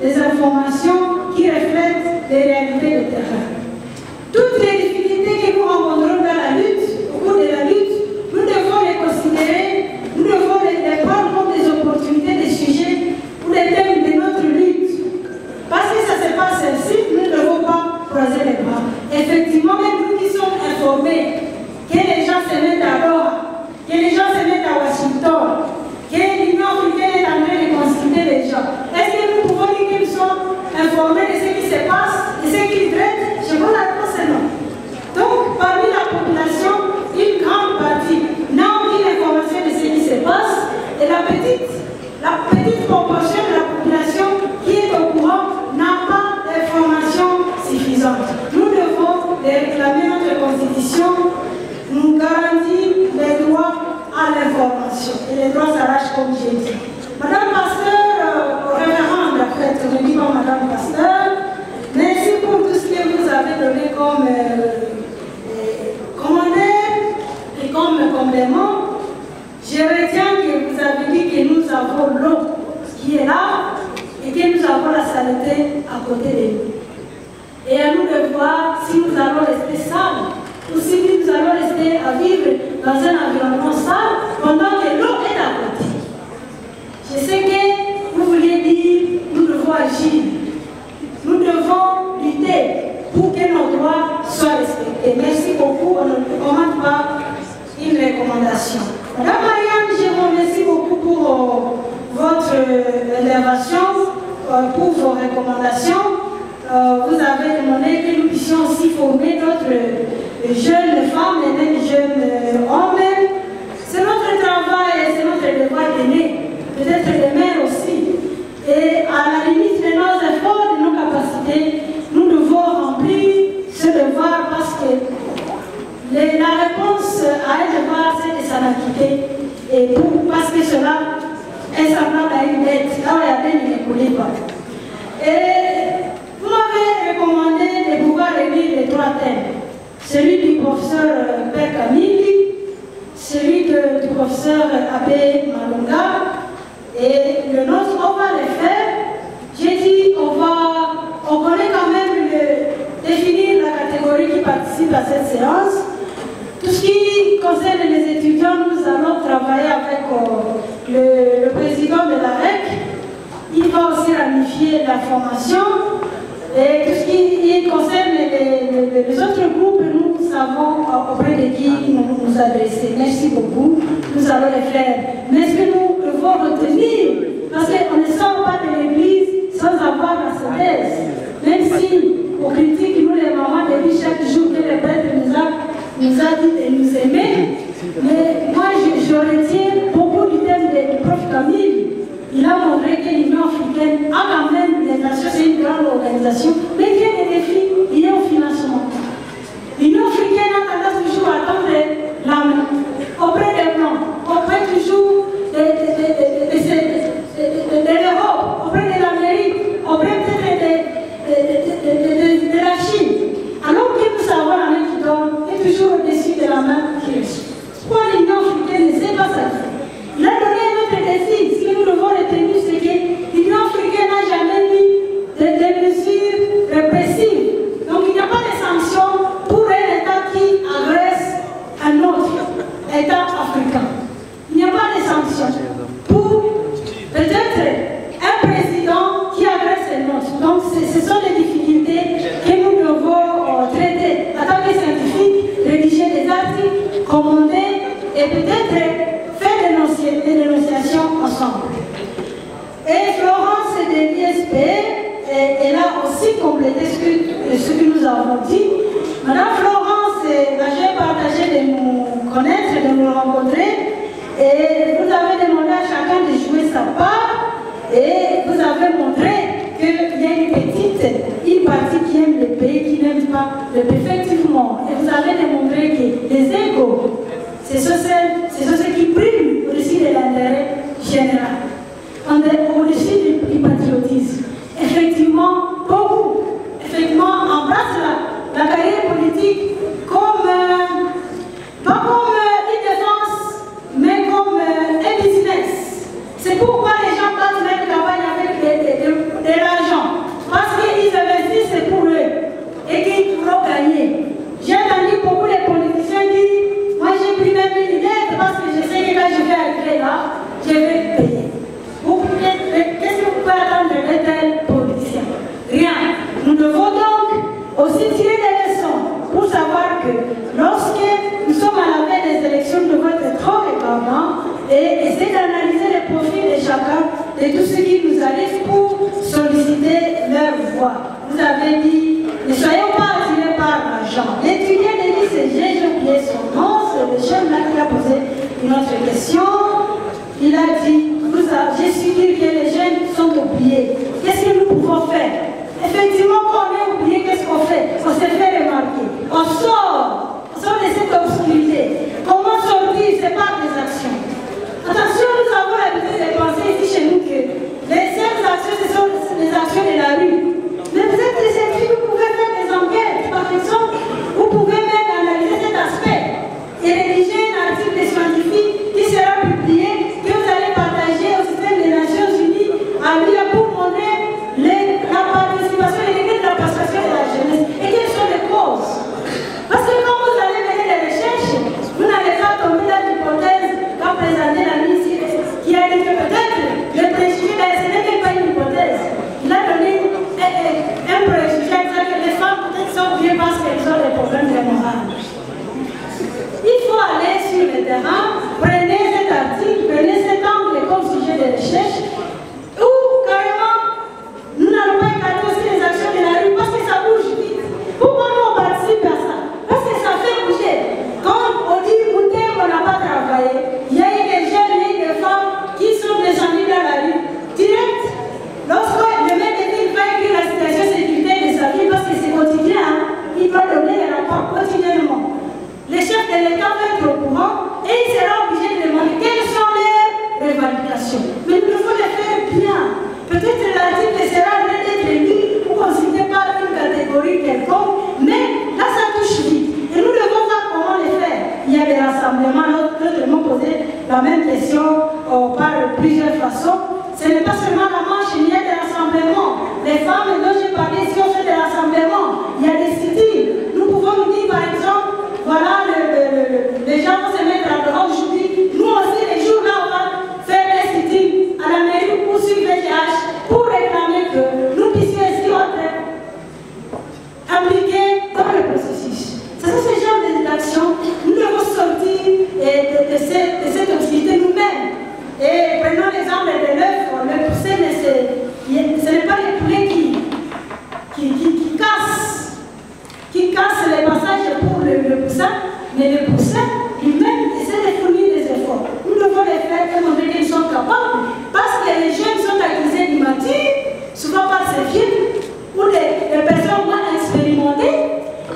des informations qui reflètent les réalités de terrain. Toutes les difficultés que nous rencontrons dans la lutte, au cours de la lutte, nous devons les considérer, nous devons les prendre comme des opportunités, des sujets ou des thèmes de notre lutte. Parce que ça se passe ainsi, nous ne devons pas croiser les bras. Effectivement, même nous qui sommes informés, que les gens se mettent à Doha, que les gens se mettent à Washington, que l'Union africaine est en train de consulter les gens. Est-ce que nous pouvons dire qu'ils sont informés de ce qui se passe, de ce qu'ils traitent? Je vois la réponse est non. Donc, parmi la population, une grande partie n'a aucune information de ce qui se passe, et la petite proportion de la population qui est au courant n'a pas d'informations suffisantes. Nous devons réclamer notre constitution, nous garantit les droits à l'information. Et les droits s'arrachent comme j'ai dit. Madame Pasteur, révérende, en fait, je ne dis pas Madame Pasteur, merci pour tout ce que vous avez donné comme commentaire et comme complément. Je retiens que vous avez dit que nous avons l'eau qui est là et que nous avons la saleté à côté de nous. Et à nous de voir si nous allons rester sales ou si nous allons rester à vivre dans un environnement sale pendant que l'eau est à côté. Je sais que vous vouliez dire nous devons agir, nous devons lutter pour que nos droits soient respectés. Merci beaucoup, on ne commande pas une recommandation. Madame Marianne, je vous remercie beaucoup pour votre intervention, pour vos recommandations. Vous avez demandé que nous puissions aussi former d'autres jeunes femmes et même jeunes hommes. C'est notre travail et c'est notre devoir d'aimer, peut-être des mères aussi. Et à la limite de nos efforts, de nos capacités, nous devons remplir ce devoir parce que la réponse à un devoir, c'est de s'en acquitter. Et parce que cela est semblable à une dette. Là où il y a des ne coulait pas. Et vous m'avez recommandé de pouvoir relire les trois thèmes. Celui du professeur Père Camille, celui du professeur Abbé Malonga et le nôtre. On va les faire. J'ai dit on connaît quand même définir la catégorie qui participe à cette séance. Tout ce qui concerne les étudiants, nous allons travailler avec le président de la REC. Il va aussi ramifier la formation. Et tout ce qui concerne les autres groupes, nous savons auprès de qui nous adresser. Merci beaucoup. Nous allons les faire. Mais ce que nous devons retenir, parce qu'on ne sort pas de l'église sans avoir la synthèse. Même si, aux critiques, nous les mamans, depuis chaque jour que le prêtre nous a dit de nous aimer, mais moi je retiens beaucoup du thème du prof Camille. Il a montré que l'Union africaine a quand même des nations, c'est une grande organisation, mais qu'il y a des défis liés au financement. L'Union africaine a tendance toujours à tendre la main auprès des Blancs, auprès toujours de l'Europe, auprès de l'Amérique, auprès peut-être de la Chine. Alors que nous savons la main qui donne est toujours au-dessus de la main qui reçoit. Pourquoi l'Union africaine ne sait pas ça? Il a donné un autre défi. Ce que nous devons retenir, c'est que l'Union africaine n'a jamais mis des mesures répressives. Donc il n'y a pas de sanctions pour un État qui agresse un autre État africain. Il n'y a pas de sanctions pour peut-être un président qui agresse un autre. Donc ce sont les difficultés que nous devons traiter. En tant que scientifiques, rédiger des articles, commander et peut-être faire des dénonciations ensemble. Et Florence de l'ISP, elle a aussi complété ce que nous avons dit. Madame Florence, j'ai partagé de nous connaître, de nous rencontrer, et vous avez demandé à chacun de jouer sa part, et vous avez montré qu'il y a une partie qui aime le pays, qui n'aime pas le pays, effectivement. Et vous avez démontré que les égaux, ce sont ceux qui priment au-dessus de l'intérêt général, au-dessus du patriotisme. Effectivement, beaucoup, embrassent la carrière politique comme, pas comme une défense, mais comme un business. C'est pourquoi les gens partent même campagne avec de l'argent. Aussi tirer des leçons pour savoir que lorsque nous sommes à la veille des élections, nous devons être trop regardants et essayer d'analyser les profils de chacun, de tous ceux qui nous arrivent pour solliciter leur voix. Vous avez dit, ne soyons pas attirés par l'argent. L'étudiant de dit, c'est j'ai oublié son nom, c'est le jeune là qui a posé une autre question. Il a dit, j'ai su dire que les jeunes sont oubliés. Qu'est-ce que nous pouvons faire? Effectivement, quand on est oublié, qu'est-ce qu'on fait? On se fait remarquer. On sort de cette obscurité. Comment sortir? C'est par des actions. Attention, nous avons l'habitude de penser ici chez nous que les seules actions, ce sont les actions de la rue. Mais vous êtes des scientifiques, vous pouvez faire des enquêtes. Par exemple, vous pouvez même analyser cet aspect et rédiger un article scientifique qui sera publié, que vous allez partager au système des Nations Unies à lui pour montrer la participation et les de la participation de la jeunesse. Et quelles sont les causes? Parce que quand vous allez mener des recherches, vous n'allez pas tomber dans l'hypothèse qu'a présenté la ministre qui a dit que peut-être le préjugé, ce n'est même pas une hypothèse. Il a donné un préjugé que les femmes peut-être sont bien parce qu'elles ont des problèmes de morale. Il faut aller sur le terrain, prenez cet article, prenez cet angle comme sujet de recherche, ou carrément, nous n'allons pas écarter aussi les actions de la rue parce que ça bouge vite. Pourquoi nous on participe à ça? Parce que ça fait bouger. Quand on dit écoutez, on n'a pas travaillé, il y a eu des jeunes, il y a eu des femmes qui sont descendues dans la rue. Direct, lorsque le maître de ville va écrire la situation sécuritaire de sa vie, parce que c'est quotidien, hein, il doit donner les rapports quotidiennement. Les chefs de l'État vont être au courant et il sera obligé de demander quelles sont les revendications. Mais il faut les faire bien. Peut-être l'article sera d'être lu ou considéré par une catégorie quelconque, mais là ça touche vite. Et nous devons voir comment les faire. Il y a des rassemblements, d'autres m'ont posé la même question par plusieurs façons. Ce n'est pas seulement la marche, il y a des rassemblements. Les femmes dont j'ai parlé ici ont fait des rassemblements. Il y a des sit-ins. Nous pouvons nous dire par exemple, voilà, les gens vont se mettre à dehors aujourd'hui. Nous aussi, les jours là, on va faire des sit-ins à la mairie ou sur VGH pour réclamer que nous puissions aussi être impliqués dans le processus. C'est ce genre d'action. Nous devons sortir de cette obscurité nous-mêmes. Et prenons l'exemple de l'œuf, le poussin, ce n'est pas les poulets qui cassent les passages pour le poussin, mais le poussin lui-même essaie de fournir des efforts. Nous devons les faire et montrer qu'ils sont capables, parce que les jeunes sont accusés d'immature, souvent par ces films, ou des personnes moins expérimentées,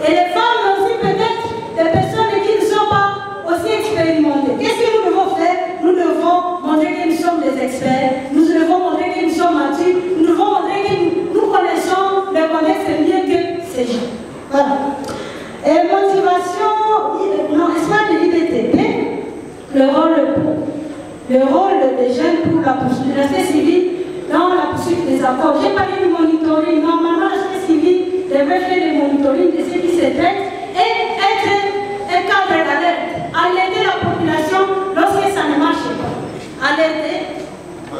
et les femmes aussi peut-être des personnes qui ne sont pas aussi expérimentées. Qu'est-ce que nous devons faire? Nous devons montrer que nous sommes des experts, nous devons montrer que nous sommes matures, nous devons montrer que nous connaissons le contexte mieux que ces gens. Voilà. Et motivation, non, espace de l'IBTP, le rôle des jeunes pour la poursuite de l'aspect civil dans la poursuite des accords. J'ai parlé du monitoring. Normalement, l'aspect civil devrait faire le monitoring de ce qui se traite et être un cadre d'alerte. Alerter la population lorsque ça ne marche pas. Alerter.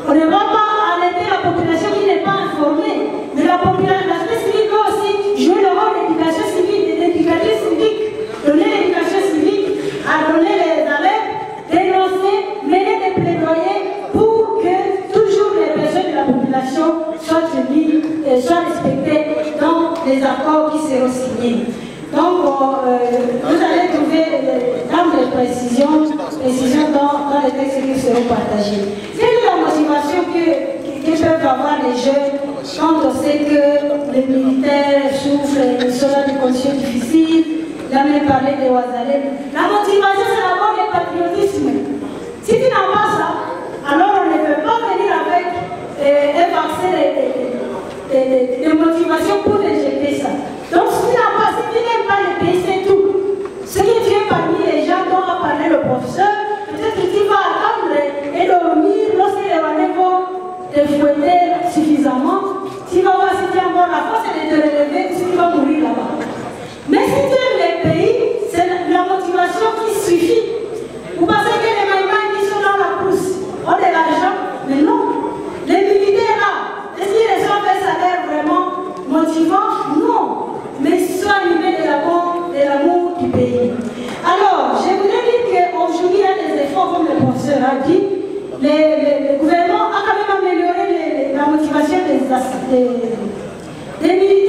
On ne va pas alerter la population qui n'est pas informée, mais la population, l'aspect civil doit aussi jouer le rôle d'éducation civique, d'éducateur civique, donner l'éducation civique, à donner les alertes, dénoncer, mener des plaidoyers pour que toujours les besoins de la population soient tenus et soient respectés dans les accords qui seront signés. Donc, vous allez trouver d'amples précisions dans les textes qui seront partagés. Quelle est la motivation que peuvent avoir les jeunes quand on sait que les militaires souffrent, ils sont dans des conditions difficiles? Il a même parlé de Ouazalem. La motivation, c'est d'abord le patriotisme. Si tu n'as pas ça, alors on ne peut pas venir avec un vaccin de motivation pour injecter ça. Donc, si tu n'as pas, si tu n'aimes pas le pays, c'est tout. Ce qui est parmi les gens dont va parler le professeur, peut-être que tu vas attendre et dormir lorsque les Rwandais vont te fouetter suffisamment. Tu vas voir si tu as encore la force de te relever ou si tu vas mourir là-bas. Mais si tu aimes les pays, c'est la motivation qui suffit. Vous pensez que les Maïmaïs qui sont dans la brousse ont de l'argent? Mais non. Les militaires là, est-ce qu'ils reçoivent un salaire vraiment motivant? déjà dit, le gouvernement a quand même amélioré la motivation des militaires